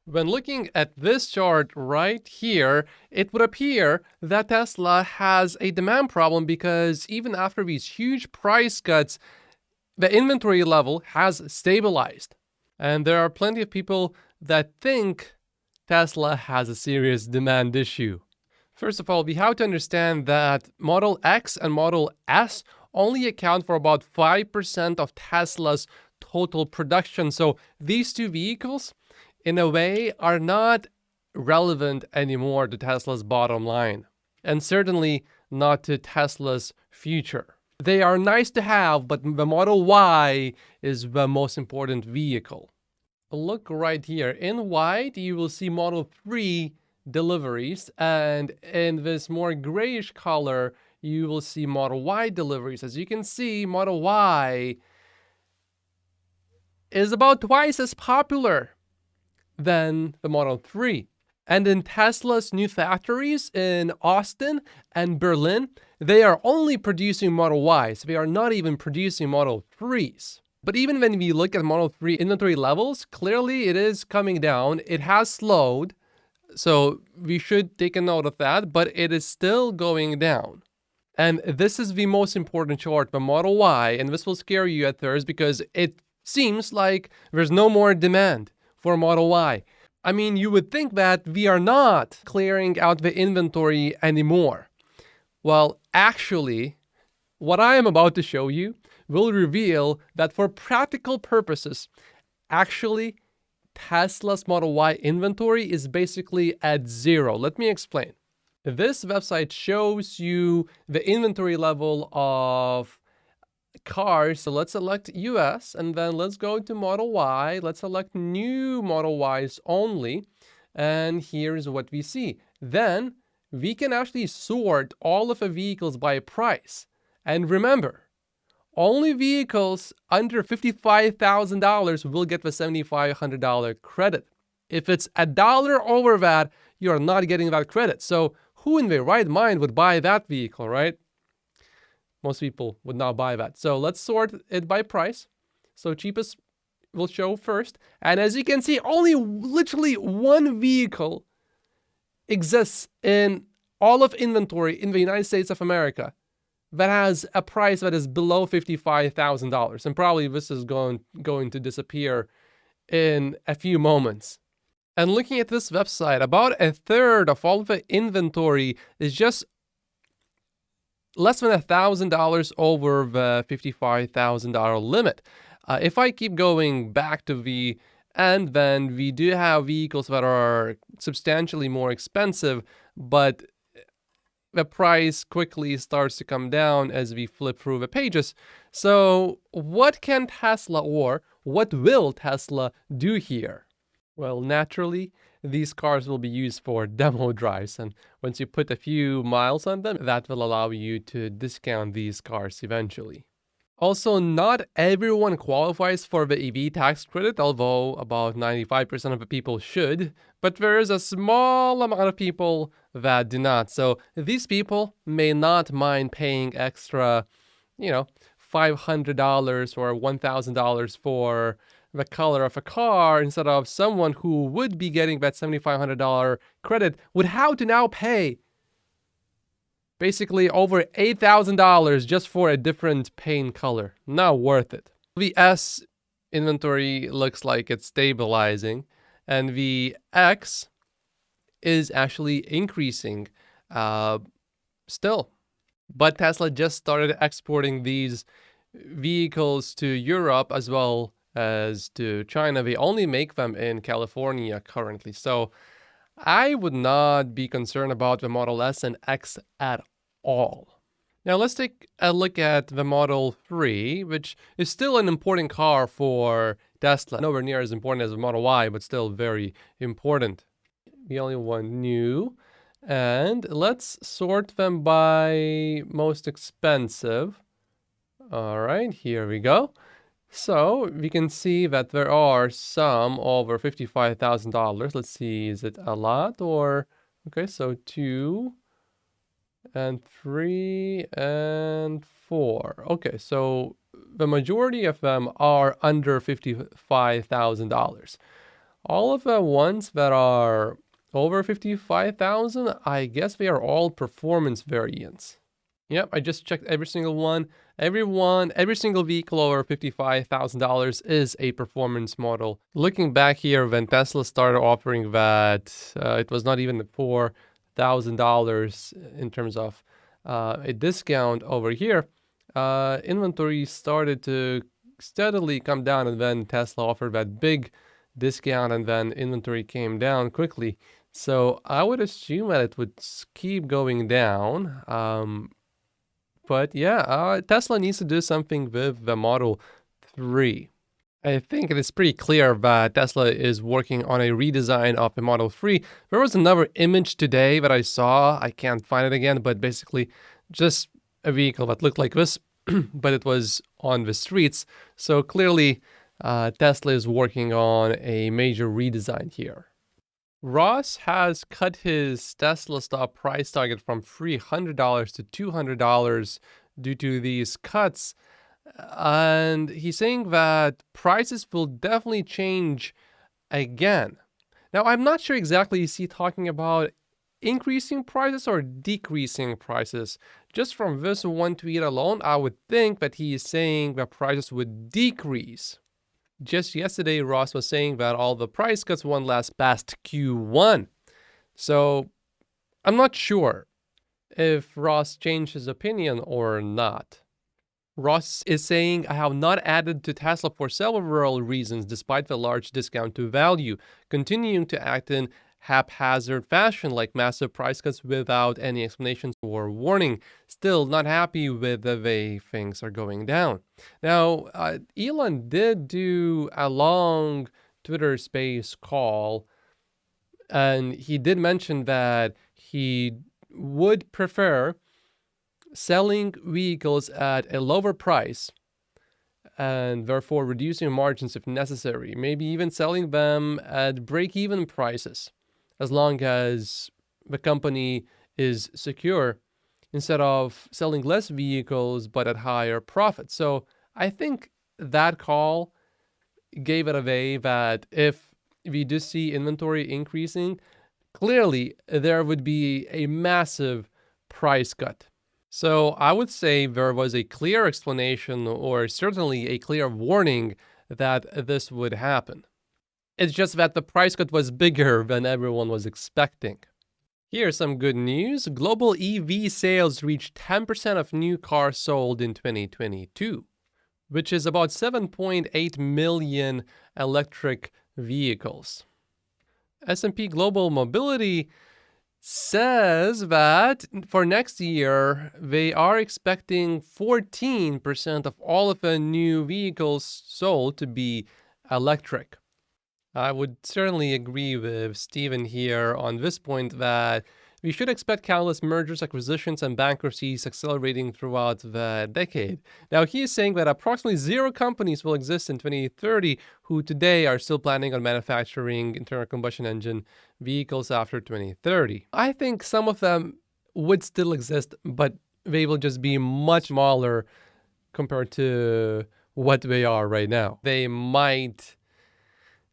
When looking at this chart right here, it would appear that Tesla has a demand problem because even after these huge price cuts, the inventory level has stabilized. And there are plenty of people that think Tesla has a serious demand issue. First of all, we have to understand that Model X and Model S only account for about 5% of Tesla's total production. So these two vehicles, in a way, are not relevant anymore to Tesla's bottom line, and certainly not to Tesla's future. They are nice to have, but the Model Y is the most important vehicle. Look right here. In white, you will see Model 3 deliveries, and in this more grayish color, you will see Model Y deliveries. As you can see, Model Y is about twice as popular than the Model 3. And in Tesla's new factories in Austin and Berlin, they are only producing Model Ys. They are not even producing Model 3s. But even when we look at Model 3 inventory levels, clearly it is coming down. It has slowed, so we should take a note of that, but it is still going down. And this is the most important chart, the Model Y, and this will scare you at first because it seems like there's no more demand for Model Y. I mean, you would think that we are not clearing out the inventory anymore. Well, actually, what I am about to show you will reveal that for practical purposes, actually, Tesla's Model Y inventory is basically at zero. Let me explain. This website shows you the inventory level of cars. So let's select US and then let's go to Model Y. Let's select new Model Ys only. And here's what we see. Then we can actually sort all of the vehicles by price. And remember, only vehicles under $55,000 will get the $7,500 credit. If it's $1 over that, you're not getting that credit. So who in their right mind would buy that vehicle, right? Most people would not buy that. So let's sort it by price. So cheapest will show first. And as you can see, only literally one vehicle exists in all of inventory in the United States of America that has a price that is below $55,000. And probably this is going to disappear in a few moments. And looking at this website, about a third of all of the inventory is just less than $1,000 over the $55,000 limit. If I keep going back to the end, then we do have vehicles that are substantially more expensive, but the price quickly starts to come down as we flip through the pages. So what can Tesla, or what will Tesla do here? Well, naturally, these cars will be used for demo drives, and once you put a few miles on them, that will allow you to discount these cars eventually. Also, not everyone qualifies for the EV tax credit, although about 95% of the people should, but there is a small amount of people that do not. So these people may not mind paying extra, $500 or $1,000 for the color of a car instead of someone who would be getting that $7,500 credit would have to now pay basically over $8,000 just for a different paint color. Not worth it. The S inventory looks like it's stabilizing, and the X is actually increasing still. But Tesla just started exporting these vehicles to Europe as well as to China. They only make them in California currently. So I would not be concerned about the Model S and X at all. Now let's take a look at the Model 3, which is still an important car for Tesla. Nowhere near as important as the Model Y, but still very important. The only one new. And let's sort them by most expensive. All right, here we go. So we can see that there are some over $55,000. Let's see, is it a lot or... Okay, so 2 and 3 and 4. Okay, so the majority of them are under $55,000. All of the ones that are over 55,000, I guess they are all performance variants. Yep, I just checked every single one. Every single vehicle over $55,000 is a performance model. Looking back here, when Tesla started offering that, it was not even $4,000 in terms of a discount over here. Inventory started to steadily come down, and then Tesla offered that big discount, and then inventory came down quickly. So I would assume that it would keep going down. But yeah, Tesla needs to do something with the Model 3. I think it is pretty clear that Tesla is working on a redesign of the Model 3. There was another image today that I saw. I can't find it again, but basically just a vehicle that looked like this, but it was on the streets. So clearly, Tesla is working on a major redesign here. Ross has cut his Tesla stock price target from $300 to $200 due to these cuts. And he's saying that prices will definitely change again. Now, I'm not sure exactly is he talking about increasing prices or decreasing prices. Just from this one tweet alone, I would think that he is saying that prices would decrease. Just yesterday, Ross was saying that all the price cuts won't last past Q1. So I'm not sure if Ross changed his opinion or not. Ross is saying, I have not added to Tesla for several reasons despite the large discount to value, continuing to act in haphazard fashion like massive price cuts without any explanations or warning. Still not happy with the way things are going down. Now, Elon did do a long Twitter space call, and he did mention that he would prefer selling vehicles at a lower price and therefore reducing margins if necessary, maybe even selling them at break-even prices, as long as the company is secure, instead of selling less vehicles but at higher profits. So I think that call gave it away that if we do see inventory increasing, clearly there would be a massive price cut. So I would say there was a clear explanation, or certainly a clear warning, that this would happen. It's just that the price cut was bigger than everyone was expecting. Here's some good news. Global EV sales reached 10% of new cars sold in 2022, which is about 7.8 million electric vehicles. S&P Global Mobility says that for next year, they are expecting 14% of all of the new vehicles sold to be electric. I would certainly agree with Steven here on this point that we should expect countless mergers, acquisitions, and bankruptcies accelerating throughout the decade. Now, he is saying that approximately 0 companies will exist in 2030 who today are still planning on manufacturing internal combustion engine vehicles after 2030. I think some of them would still exist, but they will just be much smaller compared to what they are right now. They might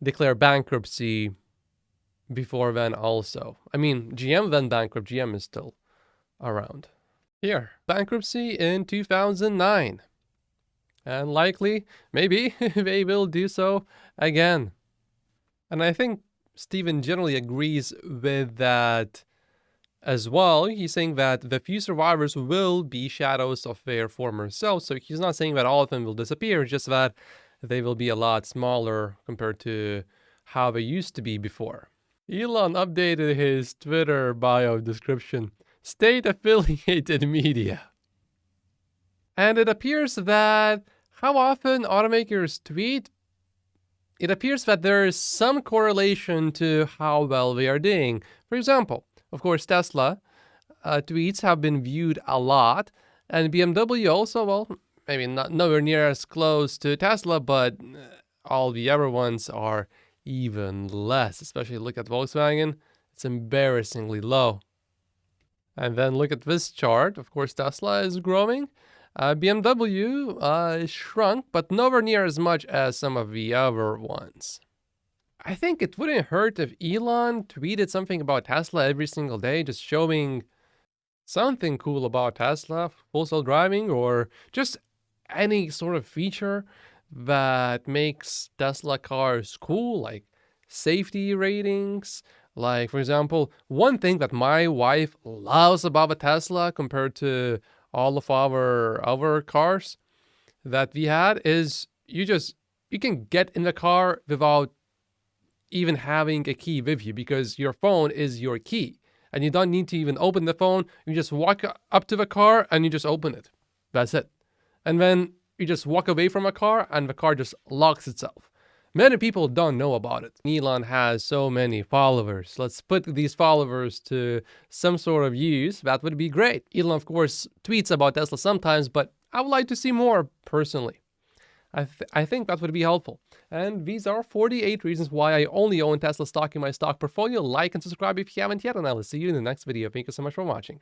declare bankruptcy before then also. I mean, GM went bankrupt. GM is still around. Here, bankruptcy in 2009. And likely, maybe, they will do so again. And I think Steven generally agrees with that as well. He's saying that the few survivors will be shadows of their former selves. So he's not saying that all of them will disappear, just that they will be a lot smaller compared to how they used to be before. Elon updated his Twitter bio description, state-affiliated media. And it appears that how often automakers tweet, it appears that there is some correlation to how well they are doing. For example, of course, Tesla tweets have been viewed a lot, and BMW also, well, maybe not nowhere near as close to Tesla, but all the other ones are even less. Especially look at Volkswagen, it's embarrassingly low. And then look at this chart. Of course, Tesla is growing. BMW is shrunk, but nowhere near as much as some of the other ones. I think it wouldn't hurt if Elon tweeted something about Tesla every single day, just showing something cool about Tesla, full self driving, or just any sort of feature that makes Tesla cars cool, like safety ratings. Like, for example, one thing that my wife loves about a Tesla compared to all of our other cars that we had is you can get in the car without even having a key with you because your phone is your key. And you don't need to even open the phone. You just walk up to the car and you just open it. That's it. And then you just walk away from a car and the car just locks itself. Many people don't know about it. Elon has so many followers. Let's put these followers to some sort of use. That would be great. Elon, of course, tweets about Tesla sometimes, but I would like to see more personally. I think that would be helpful. And these are 48 reasons why I only own Tesla stock in my stock portfolio. Like and subscribe if you haven't yet, and I will see you in the next video. Thank you so much for watching.